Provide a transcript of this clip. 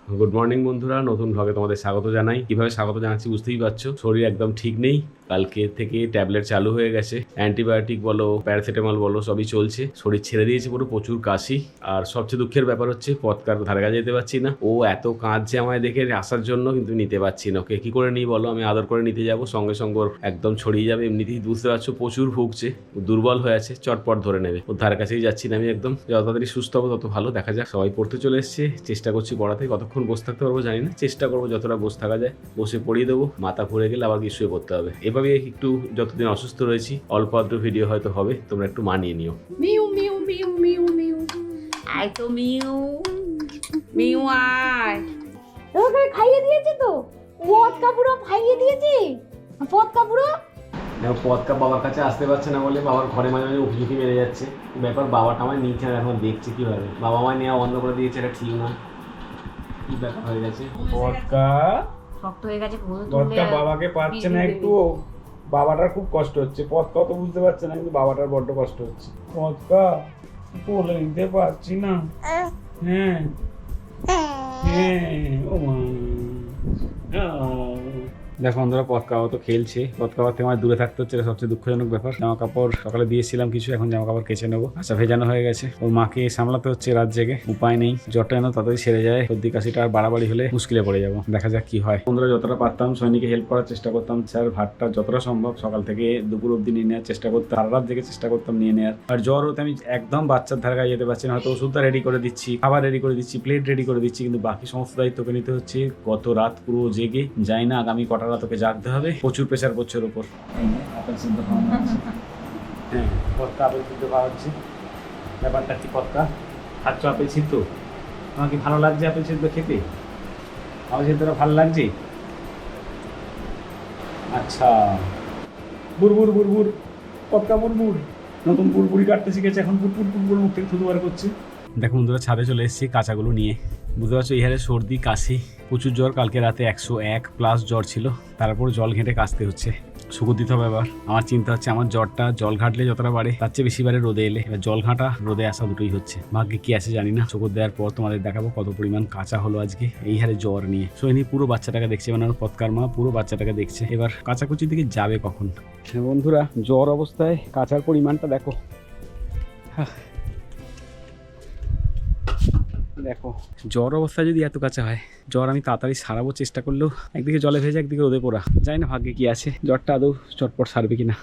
Good morning বন্ধুরা, নতুন ভ্লগে তোমাদের স্বাগত জানাই। কিভাবে স্বাগত জানাচ্ছি বুঝতেই পারছো, শরীর একদম ঠিক নেই। কালকে থেকে ট্যাবলেট চালু হয়ে গেছে, অ্যান্টিবায়োটিক বলো প্যারাসিটামল বলো সবই চলছে। শরীর ছেড়ে দিয়েছে পুরো, প্রচুর কাশি। আর সবচেয়ে দুঃখের ব্যাপার হচ্ছে পথকার ধারে কাছে যেতে পারছি না। ও এত কাঁদছে আমায় দেখে আসার জন্য, কিন্তু নিতে পারছি না। ওকে কি করে নিই বলো? আমি আদর করে নিতে যাব, সঙ্গে সঙ্গে ওর একদম ছড়িয়ে যাবে। এমনিতেই বুঝতে পারছো প্রচুর ভুগছে, দুর্বল হয়ে আছে, চটপট ধরে নেবে। ওর ধারে কাছেই যাচ্ছি না আমি একদম। যত তাড়াতাড়ি সুস্থ হবো তত ভালো। দেখা যাক, সবাই পড়তে চলে এসছে, চেষ্টা করছি পড়াতে। কতক্ষণ বসে থাকতে পারবো জানি না, চেষ্টা করবো যতটা বসে থাকা যায়। বসে পড়িয়ে দেবো, মাথা ঘুরে গেলে আবার শুয়ে পড়তে হবে। এভাবে একটু যতদিন অসুস্থ রয়েছি অল্প আদ্র ভিডিও হয়তো হবে, তোমরা একটু মানিয়ে নিও। Mu mu mu mu mu আয় তো মিউ মিউ আয়। ওকে খাইয়ে দিয়েছি তো, পদকা পুরো খাইয়ে দিয়েছি। পদকা পুরো দেখো পদকা বাবার কাছে আসতে পারছে না বলে বাবার ঘরে মাঝে মাঝে উঁকি মেরে যাচ্ছে। ব্যাপার, বাবাটা আমায় নিচ্ছে না, এখন দেখছে কিভাবে। বাবা আমায় নেওয়া বন্ধ করে দিয়েছে, এটা ঠিক না। কি ব্যাপার হয়ে গেছে? পদকা শক্ত হয়ে গেছে। পদকা বাবাকে পাচ্ছে না একটু, বাবাটার খুব কষ্ট হচ্ছে। পদকা তো বুঝতে পারছে না, কিন্তু বাবাটার বড্ড কষ্ট হচ্ছে। পদকা বলে নিতে পারছি না। হ্যাঁ হ্যাঁ ও মা। দেখো বন্ধুরা, পদকাও তো খেলছে। পদকাওয়া থেকে আমার দূরে থাকতে হচ্ছে, এটা সবচেয়ে দুঃখজনক ব্যাপার। জামা কাপড় সকালে দিয়েছিলাম কিছু, এখন জামা কাপড় কেচে নেবো। আচ্ছা, ভেজানো হয়ে গেছে। ওর মাকে সামলাতে হচ্ছে রাত জেগে, উপায় নেই। জ্বরটা যেন তাড়াতাড়ি সেরে যায়, সর্দি কাশিটা আর বাড়াবাড়ি হলে মুশকিলে পড়ে যাবো। দেখা যাক কি হয়। বন্ধুরা, যতটা পারতাম সৈনিকে হেল্প করার চেষ্টা করতাম। স্যার ভাতটা যতটা সম্ভব সকাল থেকে দুপুর অব্দি নিয়ে নেওয়ার চেষ্টা করতাম, সারা রাত জেগে চেষ্টা করতাম নিয়ে নেওয়ার। আর জ্বর হতে আমি একদম বাচ্চার ধারে কাছে যেতে পারছি না। হয়তো ওষুধটা রেডি করে দিচ্ছি, খাবার রেডি করে দিচ্ছি, প্লেট রেডি করে দিচ্ছি, কিন্তু বাকি সমস্ত দায়িত্বকে নিতে হচ্ছে। গত রাত পুরো জেগে, যাই না আগামী কটা রাত ওকে জাগতে হবে। প্রচুর প্রেশার করছে ওর উপর। আপেল সিদ্ধ খাওয়ানো হচ্ছে। হ্যাঁ, পদকা আপেল সিদ্ধ খাওয়া হচ্ছে। ব্যাপারটা কি, পদকা খাচ্ছ আপেল সিদ্ধ? তোমার কি ভালো লাগছে আপেল সিদ্ধ খেতে? আপেল সিদ্ধটা ভালো লাগছে? আচ্ছা, বুড়বুড় বুড়বুড়, পদকা বুড়বুড়। নতুন বুড়বুড়ি কাটতে শিখেছে, এখন বুড়বুড় বুড়বুড় মুখ থেকে থুতু বার করছে। দেখো বন্ধুরা, ছাদে চলে এসেছি কাঁচাগুলো নিয়ে। বুঝতে পারছো, এই হারে সর্দি কাশি, প্রচুর জ্বর। কালকে রাতে 101+ জ্বর ছিল, তারপর জল ঘেঁটে কাশতে হচ্ছে। শুকুর দিতে হবে এবার। আমার চিন্তা হচ্ছে আমার জ্বরটা জল ঘাটলে যতটা বাড়ে তার চেয়ে বেশি বাড়ে রোদে এলে। এবার জল ঘাঁটা রোদে আসা দুটোই হচ্ছে। ভাগ্যে কি আছে জানি না। শুকুর দেওয়ার পর তোমাদের দেখাবো কত পরিমাণ কাঁচা হলো আজকে এই হারে জ্বর নিয়ে। সোহিনী পুরো বাচ্চাটাকে দেখছে, মানে ওর পদকার মা পুরো বাচ্চাটাকে দেখছে। এবার কাঁচাকুচির দিকে যাবে কখন? বন্ধুরা, জ্বর অবস্থায় কাঁচার পরিমাণটা দেখো। দেখো, জ্বর অবস্থায় যদি এত কাঁচা হয়, জ্বর আমি তাড়াতাড়ি সারাবো চেষ্টা করলেও একদিকে জলে ভেজে একদিকে রোদে পোড়া। জানি না ভাগ্যে কি আছে, জ্বরটা আদৌ চটপট সারবে কিনা।